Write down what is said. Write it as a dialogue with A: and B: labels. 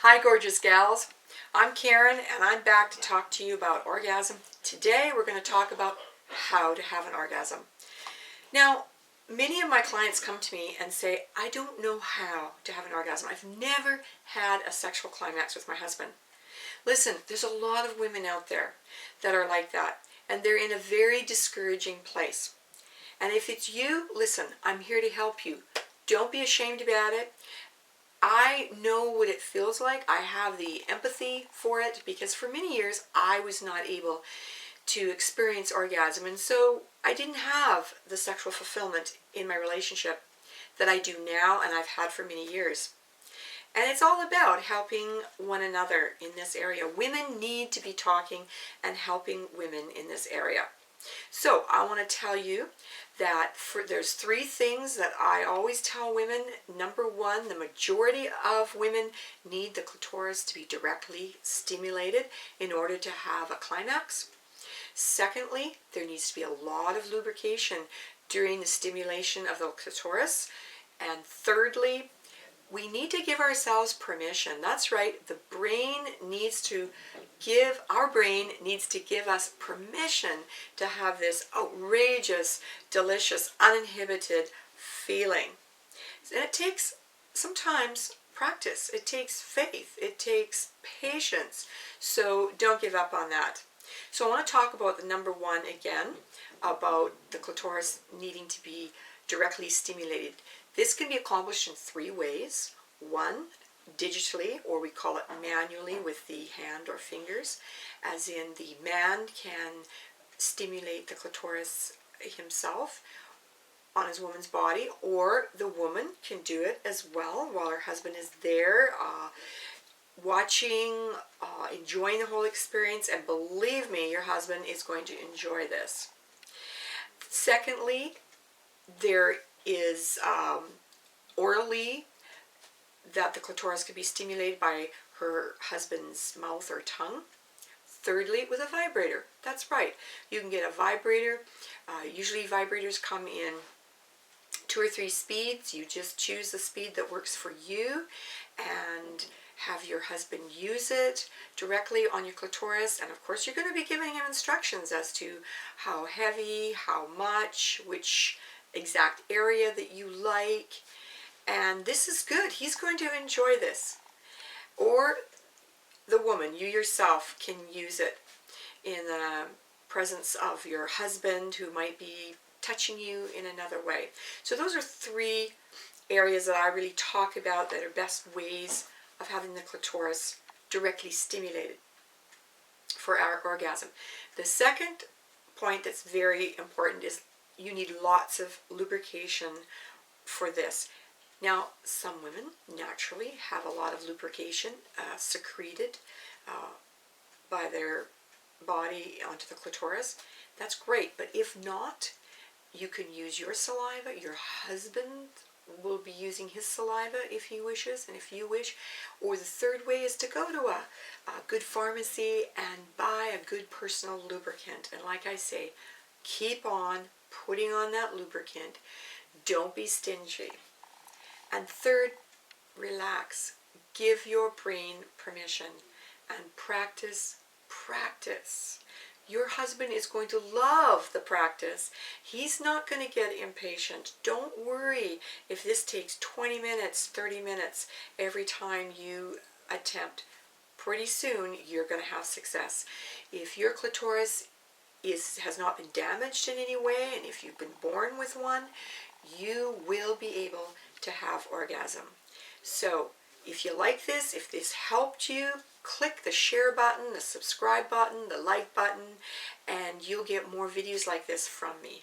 A: Hi gorgeous gals, I'm Karen and I'm back to talk to you about orgasm. Today we're going to talk about how to have an orgasm. Now, many of my clients come to me and say, I don't know how to have an orgasm. I've never had a sexual climax with my husband. Listen, there's a lot of women out there that are like that, and they're in a very discouraging place. And if it's you, listen, I'm here to help you. Don't be ashamed about it. I know what it feels like. I have the empathy for it because for many years I was not able to experience orgasm, and so I didn't have the sexual fulfillment in my relationship that I do now and I've had for many years. And it's all about helping one another in this area. Women need to be talking and helping women in this area. So I want to tell you that there's three things that I always tell women. Number one, the majority of women need the clitoris to be directly stimulated in order to have a climax. Secondly, there needs to be a lot of lubrication during the stimulation of the clitoris. And thirdly, we need to give ourselves permission. That's right, our brain needs to give us permission to have this outrageous, delicious, uninhibited feeling. And it takes sometimes practice, it takes faith, it takes patience. So don't give up on that. So I want to talk about the number one again, about the clitoris needing to be directly stimulated. This can be accomplished in three ways. One, digitally, or we call it manually with the hand or fingers, as in the man can stimulate the clitoris himself on his woman's body, or the woman can do it as well while her husband is there watching, enjoying the whole experience, and believe me, your husband is going to enjoy this. Secondly, there is orally that the clitoris could be stimulated by her husband's mouth or tongue. Thirdly, with a vibrator. That's right, you can get a vibrator. Usually vibrators come in 2 or 3 speeds. You just choose the speed that works for you and have your husband use it directly on your clitoris. And of course you're going to be giving him instructions as to how heavy, how much, which exact area that you like. And this is good. He's going to enjoy this. Or the woman, you yourself, can use it in the presence of your husband who might be touching you in another way. So those are 3 areas that I really talk about that are best ways of having the clitoris directly stimulated for our orgasm. The second point that's very important is you need lots of lubrication for this. Now, some women naturally have a lot of lubrication secreted by their body onto the clitoris. That's great, but if not, you can use your saliva. Your husband will be using his saliva if he wishes and if you wish. Or the third way is to go to a good pharmacy and buy a good personal lubricant. And like I say, keep on putting on that lubricant. Don't be stingy. And third, relax. Give your brain permission and practice. Your husband is going to love the practice. He's not going to get impatient. Don't worry if this takes 20 minutes, 30 minutes every time you attempt. Pretty soon you're going to have success. If your clitoris has not been damaged in any way, and if you've been born with one, you will be able to have orgasm. So if you like this, if this helped you, click the share button, the subscribe button, the like button, and you'll get more videos like this from me.